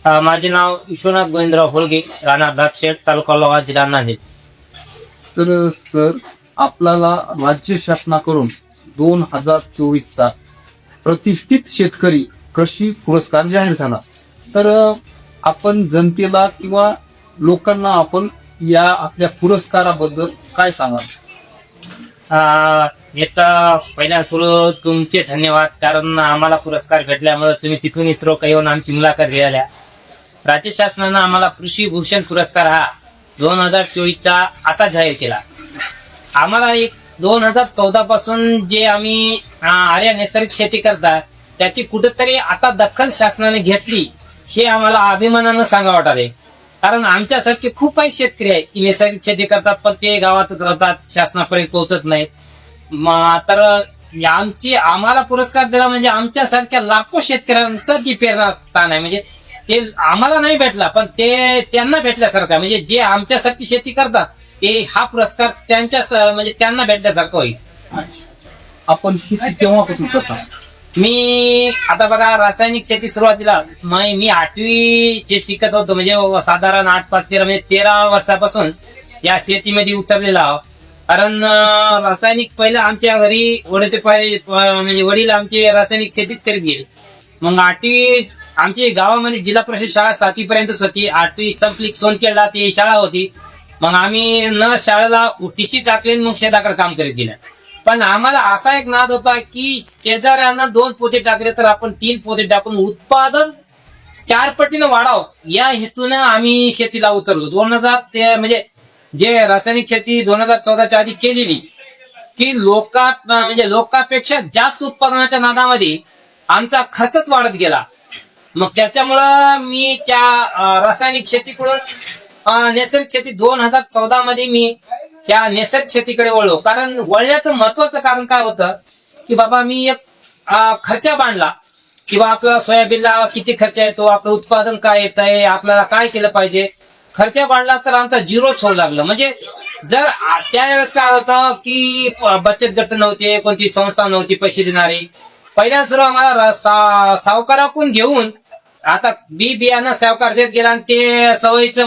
माझे नाव विश्वनाथ गोविंदराव होळगे, राणा दापशेठ, तालुका लोहा, जिल्हा नांदेड. तर सर, आपल्याला राज्य शासनाकडून 2024चा प्रतिष्ठित शेतकरी कृषी पुरस्कार जाहीर झाला. तर आपण जनतेला किंवा लोकांना आपण या आपल्या पुरस्काराबद्दल काय सांगाल? येता पहिल्या सुरू तुमचे धन्यवाद, कारण आम्हाला पुरस्कार भेटल्यामुळे तुम्ही तिथून इतरो काही येऊन आमची मुलाखत घ्यायला. राज्य शासनानं आम्हाला कृषी भूषण पुरस्कार हा 2024चा आता जाहीर केला. आम्हाला 2014 पासून जे आम्ही आर्या नैसर्गिक शेती करता त्याची कुठेतरी आता दखल शासनाने घेतली, हे आम्हाला अभिमानानं सांगा वाटाले. कारण आमच्यासारखे खूप काही शेतकरी आहेत की नैसर्गिक शेती करतात पण ते गावातच राहतात, शासनापर्यंत पोहोचत नाहीत. तर आम्हाला पुरस्कार दिला म्हणजे आमच्यासारख्या लाखो शेतकऱ्यांचं ती प्रेरणास्थान आहे. म्हणजे ते आम्हाला नाही भेटला पण ते त्यांना भेटल्यासारखं, म्हणजे जे आमच्यासारखी शेती करतात ते हा पुरस्कार त्यांच्या म्हणजे त्यांना भेटल्यासारखं होईल. आपण शेती केव्हापासून करता? मी आता बघा, रासायनिक शेती सुरुवातीला मी 8वी जे शिकत होतो, म्हणजे साधारण 8, 5, 13 म्हणजे 13 वर्षापासून या शेतीमध्ये उतरलेला आहोत. कारण रासायनिक पहिलं आमच्या घरी वडीलचे म्हणजे वडील आमचे रासायनिक शेतीच करीत गेले. मग 8वी आमची गावामध्ये जिल्हा परिषद शाळा 7वी पर्यंतच होती. 8वी संपली, सोनखेडला ती शाळा होती. मग आम्ही न शाळेला टीसी टाकले, मग शेताकडे काम करीत गेलं. पण आम्हाला असा एक नाद होता की शेजाऱ्यांना 2 पोते टाकले तर आपण 3 पोते टाकून उत्पादन 4 पटीनं वाढावं, या हेतूनं आम्ही शेतीला उतरलो. 2000 म्हणजे जे रासायनिक शेती 2014च्या आधी केलेली की म्हणजे लोकांपेक्षा जास्त उत्पादनाच्या नादामध्ये आमचा खर्चच वाढत गेला. मग त्याच्यामुळं मी त्या रासायनिक शेतीकडून नैसर्गिक शेती 2014 मध्ये मी त्या नैसर्गिक शेतीकडे वळलो. कारण वळण्याचं महत्वाचं कारण काय होतं की बाबा मी एक खर्च बांधला किंवा आपला सोयाबीनला किती खर्च येतो, आपलं उत्पादन काय येत आहे, आपल्याला काय केलं पाहिजे. खर्च बांधला तर आमचा झिरोच होऊ लागलं. म्हणजे जर त्यावेळेस काय होतं की बचत गट नव्हते, कोणती संस्था नव्हती पैसे देणारी. पहिल्या सुरू आम्हाला सावकाराकडून घेऊन आता बियाणं सावकार देत गेला आणि ते सवयीचं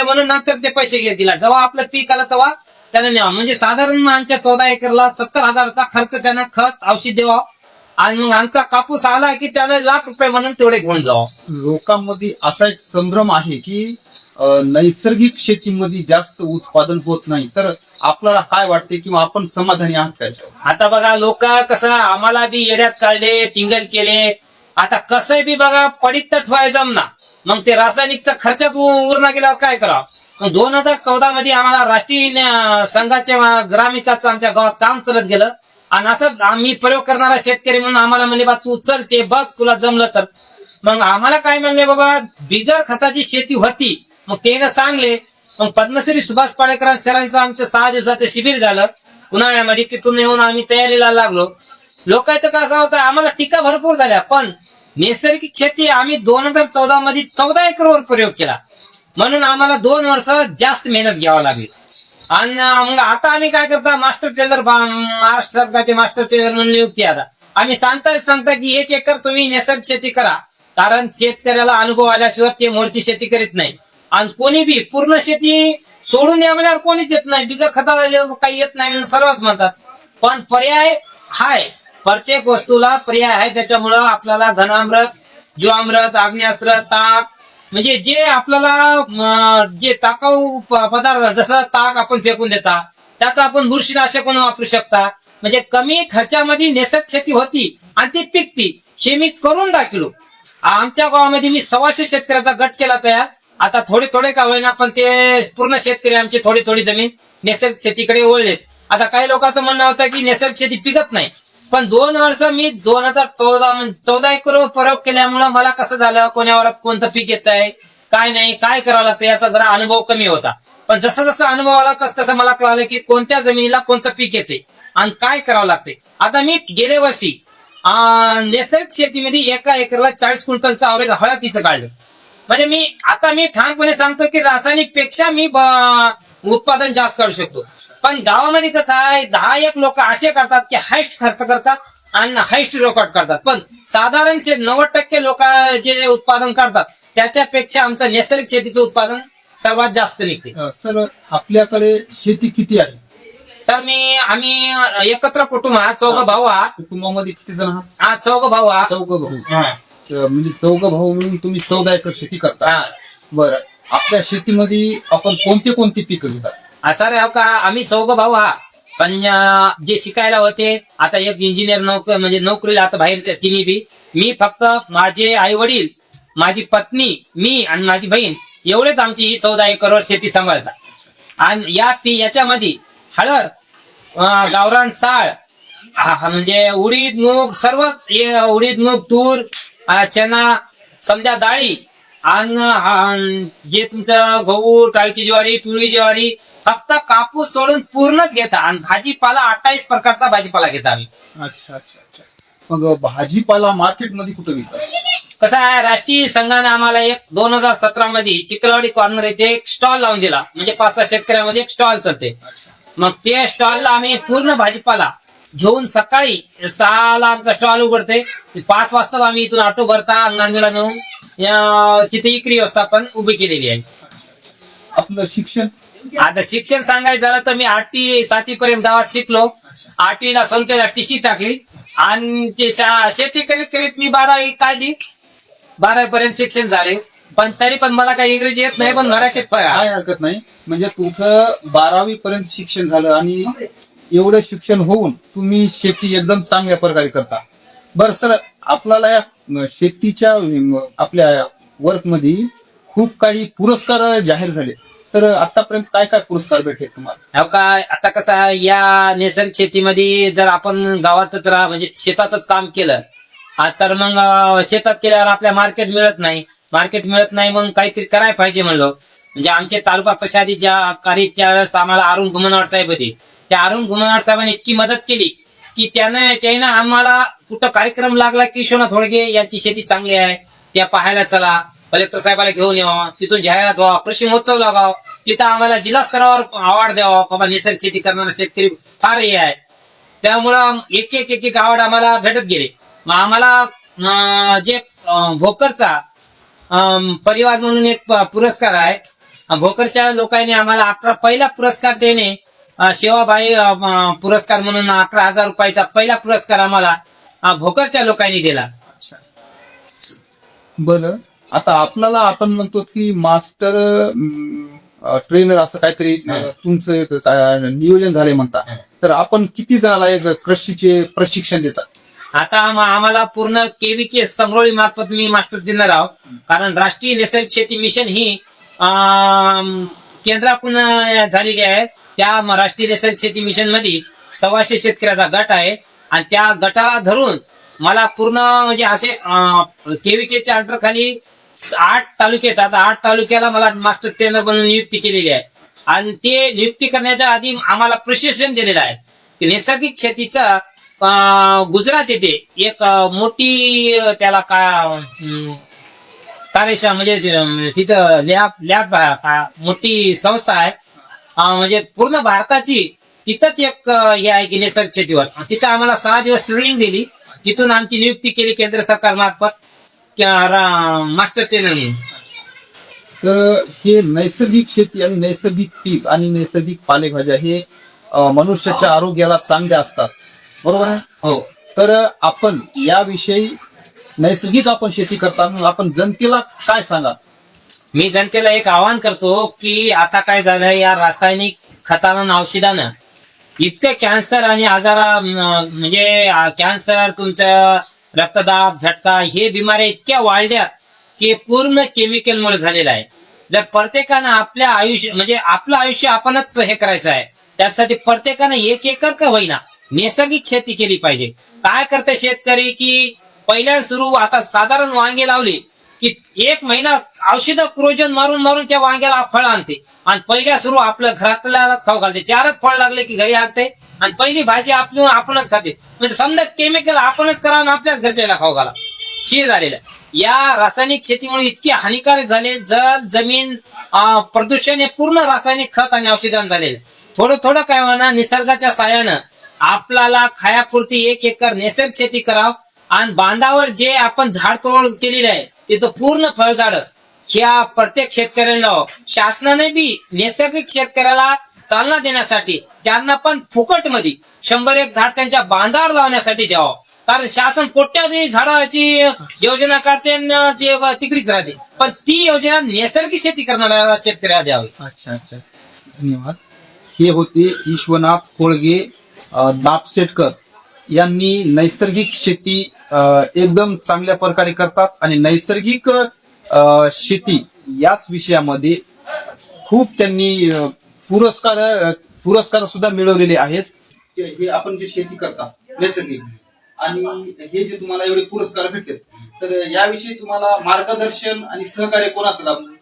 म्हणून नंतर ते पैसे घेत दिला. जेव्हा आपलं पीक आलं तेव्हा त्यानं न्यावं. म्हणजे साधारण आमच्या 14 एकरला 70,000चा खर्च त्यानं खत औषध द्यावं आणि मग आमचा कापूस आला की त्याला ₹1,00,000 म्हणून तेवढे घेऊन जावं. लोकांमध्ये असा एक संभ्रम आहे की नैसर्गिक शेतीमध्ये जास्त उत्पादन होत नाही. तर आपल्याला काय वाटते किंवा आपण समाधानी आहात काय? आता बघा, लोक कसं आम्हाला बी येड्यात काढले, टिंगल केले. आता कसं बी बघा, पडीत तर ठेवायचं जमना, मग ते रासायनिकचा खर्चात उरणा गेल्यावर काय करावं. मग 2014 मध्ये आम्हाला राष्ट्रीय संघाच्या ग्रामविकासचं आमच्या गावात काम चालत गेलं आणि असं आम्ही प्रयोग करणारा शेतकरी म्हणून आम्हाला म्हणले बा तू चल ते बघ, तुला जमलं तर. मग आम्हाला काय म्हणले बाबा, बिगर खताची शेती होती. मग ते सांगले. मग पद्मश्री सुभाष पाळेकर सरांचं आमचं 6 दिवसाचं शिबिर झालं उन्हाळ्यामध्ये. तिथून येऊन आम्ही तयारीला लागलो. लोकांचं कसं होतं, आम्हाला टीका भरपूर झाल्या, पण नैसर्गिक शेती आम्ही 2014 मध्ये 14 एकरवर प्रयोग केला. म्हणून आम्हाला 2 वर्ष जास्त मेहनत घ्यावी लागली. आणि मग आता आम्ही काय करता, मास्टर टेलर, महाराष्ट्र सरकारचे मास्टर टेलर म्हणून नियुक्ती. आता आम्ही सांगता की 1 एकर तुम्ही नैसर्गिक शेती करा, कारण शेतकऱ्याला अनुभव आल्याशिवाय ते मोडची शेती करीत नाही. आणि कोणी बी पूर्ण शेती सोडून द्या म्हणल्यावर कोणीच येत नाही, बिगर खताला काही येत नाही म्हणून सर्वच म्हणतात. पण पर्याय हाय, प्रत्येक वस्तूला पर्याय आहे. त्याच्यामुळं आपल्याला घनामृत, जीवामृत, आग्नेयास्त्र, ताक, म्हणजे जे आपल्याला जे टाकाऊ पदार्थ, जसं ताक आपण फेकून देता त्याचा आपण बुरशीनाशक म्हणून वापरू शकता. म्हणजे कमी खर्चामध्ये नैसर्गिक शेती होती आणि ती पिकती, हे मी करून दाखवलो. आमच्या गावामध्ये मी 1,600 शेतकऱ्याचा गट केला तयार. आता थोडे का होईना पण ते पूर्ण शेतकरी आमची थोडी जमीन नैसर्गिक शेतीकडे वळलेत. आता काही लोकांचं म्हणणं होतं की नैसर्गिक शेती पिकत नाही, पण 2 वर्ष मी 2014 एकरवर प्रयोग केल्यामुळं मला कसं झालं, कोण्या वरात कोणतं पीक येत आहे, काय नाही, काय करावं लागतं याचा जरा अनुभव कमी होता. पण जसं अनुभव आला तसं मला कळालं की कोणत्या जमिनीला कोणतं पीक येते आणि काय करावं लागते. आता मी गेल्या वर्षी नैसर्गिक शेतीमध्ये 1 एकरला 40 क्विंटलचं अवरेज हळदीचं काढलं. म्हणजे मी ठामपणे सांगतो की रासायनिक पेक्षा मी उत्पादन जास्त काढू शकतो. पण गावामध्ये कसं आहे, 10 एक लोक असे करतात की हायस्ट खर्च करतात आणि हायस्ट रेकॉर्ड करतात. पण साधारणचे 90% लोक जे उत्पादन करतात त्याच्यापेक्षा आमचं नैसर्गिक शेतीचं उत्पादन सर्वात जास्त निघते. सर आपल्याकडे शेती किती आहे? सर आम्ही एकत्र कुटुंब हा चौघ भाऊ हा कुटुंबामध्ये किती जण आहात? हा चौघ भाऊ हा चौघ भाऊ. हा. म्हणजे चौघ भाऊ मिळून तुम्ही 14 एकर शेती करता. हा. बरं, आपल्या शेतीमध्ये आपण कोणते कोणते पिकं घेतात? सर हो का आम्ही चौघ भाऊ हा पण जे शिकायला होते आता एक इंजिनियर म्हणजे नोकरीला आता बाहेरच्या तिन्ही बी. मी फक्त माझे आई वडील, माझी पत्नी, मी आणि माझी बहीण एवढेच आमची ही 14 एकरवर शेती सांभाळतात. आणि याच्यामध्ये हळद, गावरान साळ, म्हणजे उडीद मूग सर्वच उडीद मूग तूर, चना, समजा डाळी आणि जे तुमचं गहू, टाळकी ज्वारी, पिवळी ज्वारी, फक्त कापूस सोडून पूर्णच घेता. आणि भाजीपाला 28 प्रकारचा भाजीपाला घेता आम्ही. अच्छा अच्छा अच्छा. मग भाजीपाला मार्केटमध्ये कुठं विकतात? कसं आहे राष्ट्रीय संघाने आम्हाला 2017 मध्ये चिखलवाडी कॉर्नर येथे एक स्टॉल लावून दिला. म्हणजे 5-6 शेतकऱ्यामध्ये एक स्टॉल चालते. मग ते स्टॉलला आम्ही पूर्ण भाजीपाला घेऊन सकाळी 6ला आमचा स्टॉल उघडते. 5 वाजता आम्ही इथून ऑटो भरता अंगणवाडीला नेऊन तिथे विक्री व्यवस्थापन उभी केलेली आहे. आपलं शिक्षण? आता शिक्षण सांगायचं झालं तर मी 8वी-7वी पर्यंत गावात शिकलो. 8वीला संस्थेला टीसी टाकली आणि ते शेती करीत करीत मी 12वी काढली. 12वी पर्यंत शिक्षण झाले. पण तरी पण मला काही इंग्रजी येत नाही पण मराठीत काय हरकत नाही. म्हणजे तुमचं 12वी पर्यंत शिक्षण झालं आणि एवढं शिक्षण होऊन तुम्ही शेती एकदम चांगल्या प्रकारे करता. बरं सर, आपल्याला या शेतीच्या आपल्या वर्क मध्ये खूप काही पुरस्कार जाहीर झाले, तर आतापर्यंत काय काय पुरस्कार भेटले तुम्हाला? हो काय आता कसं आहे या नैसर्गिक शेतीमध्ये जर आपण गावातच म्हणजे शेतातच काम केलं तर मग शेतात केल्यावर आपल्या मार्केट मिळत नाही. मग काहीतरी करायला पाहिजे म्हणलो. म्हणजे आमचे तालुका प्रशाधी ज्या कार्य त्यावेळेस आम्हाला अरुण घुमनवाड साहेब होते. त्या अरुण घुमनवाड साहेबांनी इतकी मदत केली की त्यानं आम्हाला कुठं कार्यक्रम लागला की शोना थोडगे यांची शेती चांगली आहे त्या पाहायला चला, कलेक्टर साहेबाला घेऊन यावं, तिथून जाहिरात व्हावं, कृषी महोत्सव लागावं, तिथं आम्हाला जिल्हा स्तरावर अवॉर्ड द्यावा, बाबा नैसर्गिक शेती करणारा शेतकरी फार हे आहे. त्यामुळं एक एक अवॉर्ड आम्हाला भेटत गेले. मग आम्हाला जे भोकरचा परिवार म्हणून एक पुरस्कार आहे. भोकरच्या लोकांनी आम्हाला पहिला पुरस्कार देणे सेवाबाई पुरस्कार म्हणून 11,000 रुपयाचा पहिला पुरस्कार आम्हाला भोकरच्या लोकांनी दिला. बरं, आता आपण म्हणतो की मास्टर ट्रेनर असं काहीतरी तुमचं एक नियोजन झालंय म्हणता, तर आपण किती जणाला एक कृषीचे प्रशिक्षण देतात? आता आम्हाला पूर्ण KVK संगरोळी मार्फत मी मास्टर देणार आहोत. कारण राष्ट्रीय नैसर्गिक शेती मिशन ही केंद्राकडून झालेली आहे. त्या राष्ट्रीय नैसर्गिक शेती मिशन मध्ये 125 शेतकऱ्याचा गट आहे आणि त्या गटाला धरून मला पूर्ण म्हणजे असे KVKच्या अंडर खाली 8 तालुके येतात. 8 तालुक्याला मला मास्टर ट्रेनर म्हणून नियुक्ती केलेली आहे. आणि ते नियुक्ती करण्याच्या आधी आम्हाला प्रशिक्षण दिलेलं आहे की नैसर्गिक शेतीचा गुजरात येथे एक मोठी त्याला कार्यशाळा म्हणजे तिथं लॅब मोठी संस्था आहे. म्हणजे पूर्ण भारताची तिथंच एक हे आहे की नैसर्गिक शेतीवर. तिथं आम्हाला 6 दिवस ट्रेनिंग दिली. तिथून आमची नियुक्ती केली केंद्र सरकार मार्फत मास्टर ट्रेनर म्हणून. तर हे नैसर्गिक शेती आणि नैसर्गिक पीक आणि नैसर्गिक पालेभाज्या हे मनुष्याच्या आरोग्याला चांगले असतात, बरोबर आहे? हो. तर आपण याविषयी नैसर्गिक आपण शेती करताना आपण जनतेला काय सांगा? मी जनतेला एक आवाहन करतो की आता काय झालं या रासायनिक खतानं औषधानं इतके कॅन्सर आणि आजार म्हणजे कॅन्सर, तुमचं रक्तदाब, झटका हे बिमाऱ्या इतक्या वाढल्यात की पूर्ण केमिकलमुळे झालेलं आहे. जर प्रत्येकानं आपल्या आयुष्य म्हणजे आपलं आयुष्य आपणच हे करायचं आहे, त्यासाठी प्रत्येकानं 1 एकर का होईना नैसर्गिक शेती केली पाहिजे. काय करते शेतकरी की पहिल्या सुरू आता साधारण वांगे लावले की 1 महिना औषधं क्रोजन मारून मारून त्या वांग्याला फळ आणते आणि पहिल्या सुरू आपलं घरातल्यालाच खाऊ घालते. 4च फळ लागले की घरी आणते आणि पहिली भाजी आपणच खाते. म्हणजे समजा केमिकल आपणच करा आणि आपल्याच घरच्याला खाऊ घाला शी झालेलं. या रासायनिक शेतीमुळे इतके हानिकारक झाले. जल जमीन प्रदूषण हे पूर्ण रासायनिक खत आणि औषधांना झालेलं. थोडं थोडं काय म्हणा निसर्गाच्या साह्यानं आपल्याला खायापुरती 1 एकर नैसर्गिक शेती करावं आणि बांधावर जे आपण झाड तोड केलेली आहे तिथं पूर्ण फळझाडच ह्या प्रत्येक शेतकऱ्याला लावावं. शासनाने बी नैसर्गिक शेतकऱ्याला चालना देण्यासाठी त्यांना पण फुकट मध्ये 101 झाड त्यांच्या बांधावर लावण्यासाठी द्यावं. कारण शासन कोट्यावधी झाडाची योजना काढते आणि ते तिकडीच राहते, पण ती योजना नैसर्गिक शेती करणाऱ्या शेतकऱ्याला द्यावी. अच्छा अच्छा, धन्यवाद. हे होते विश्वनाथ कोळगे दापसेटकर यांनी नैसर्गिक शेती एकदम चांगल्या प्रकारे करतात आणि नैसर्गिक शेती याच विषयामध्ये खूप त्यांनी पुरस्कार सुद्धा मिळवलेले आहेत. हे आपण जे शेती करता नैसर्गिक आणि हे जे तुम्हाला एवढे पुरस्कार भेटले, तर याविषयी तुम्हाला मार्गदर्शन आणि सहकार्य कोणाचं लाभलं?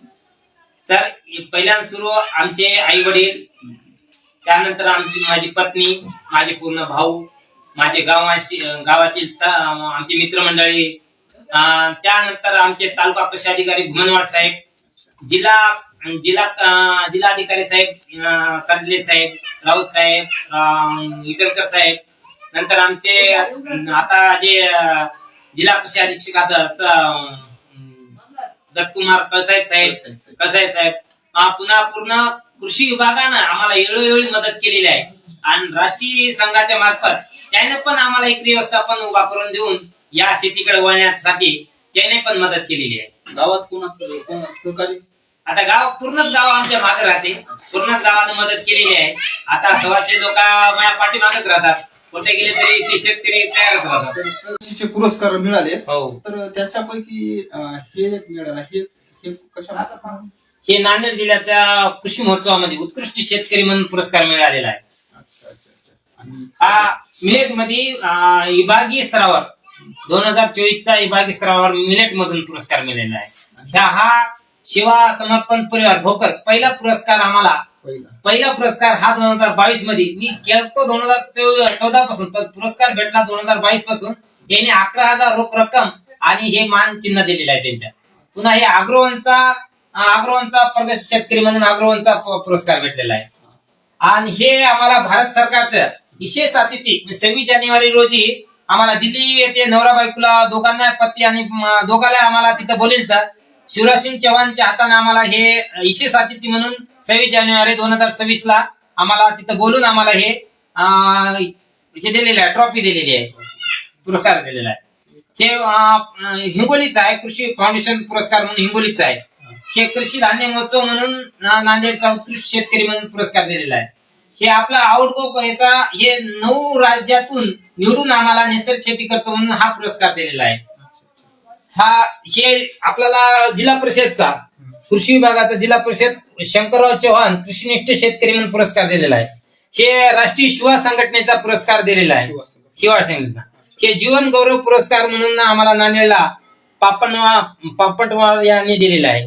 सर, पहिल्यांदा सुरू आमचे आई वडील, त्यानंतर माझी पत्नी, माझे पूर्ण भाऊ, माझे गावातील आमची मित्रमंडळी, त्यानंतर आमचे तालुका कृषी अधिकारी घुमनवाड साहेब, जिल्हाधिकारी साहेब कर्दिले साहेब, राऊत साहेब, इटलकर साहेब, नंतर आमचे आता जे जिल्हा कृषी अधीक्षक दत्तकुमार कळसाहेब साहेब, पुन्हा पूर्ण कृषी विभागानं आम्हाला वेळोवेळी मदत केलेली आहे आणि राष्ट्रीय संघाच्या मार्फत त्याने पण आम्हाला एक व्यवस्थापन उभा करून देऊन या शेतीकडे वळण्यासाठी त्याने पण मदत केलेली आहे. गावात कोणाचं सहकार्य? आता पूर्णच गाव आमच्या मागे राहते, पूर्णच गावाने मदत केलेली आहे. आता 100 लोक माझ्या पाठीमागच राहतात, कुठे गेले तरी ते शेतकरी तयारच राहतात. कृषीचे पुरस्कार मिळाले, हो. तर त्याच्यापैकी हे मिळालं, हे कशा? हे नांदेड जिल्ह्याच्या कृषी महोत्सवामध्ये उत्कृष्ट शेतकरी म्हणून पुरस्कार मिळालेला आहे. हा मिलेट मध्ये विभागीय स्तरावर 2024चा विभागीय स्तरावर मिलेट मधून पुरस्कार मिळालेला आहे. हा शिवा समर्पण परिवार भोकर पहिला पुरस्कार हा 2022 मध्ये मी केलतो 2014 पासून, पण पुरस्कार भेटला 2022 पासून. याने 11,000 रोख रक्कम आणि हे मान चिन्ह दिलेलं आहे त्यांच्या. पुन्हा हे अग्रवनचा प्रगत शेतकरी म्हणून अग्रवनचा पुरस्कार भेटलेला आहे. आणि हे आम्हाला भारत सरकारचं विशेष अतिथी 26 जानेवारी रोजी आम्हाला दिल्ली येथे नवरा बायकोला दोघांना पती आणि दोघांना आम्हाला तिथं बोलेल, तर शिवराज सिंग चौहानच्या हाताने आम्हाला हे विशेष अतिथी म्हणून 26 जानेवारी 2026 ला आम्हाला तिथं बोलून आम्हाला हे दिलेलं आहे, ट्रॉफी दिलेली आहे, पुरस्कार दिलेला आहे. हे हिंगोलीचा आहे, कृषी फाउंडेशन पुरस्कार म्हणून हिंगोलीचा आहे. हे कृषी धान्य महोत्सव म्हणून नांदेडचा उत्कृष्ट शेतकरी म्हणून पुरस्कार दिलेला आहे. हे आपला आउटगो हे 9 राज्यातून निवडून आम्हाला नैसर्गिक शेती करतो म्हणून हा पुरस्कार दिलेला आहे. हे आपल्याला जिल्हा परिषदचा कृषी विभागाचा जिल्हा परिषद शंकरराव चव्हाण कृषीनिष्ठ शेतकरी म्हणून पुरस्कार दिलेला आहे. हे राष्ट्रीय युवा संघटनेचा पुरस्कार दिलेला आहे, शिवा संघटना. हे जीवन गौरव पुरस्कार म्हणून आम्हाला नांदेडला पापटवार यांनी दिलेला आहे.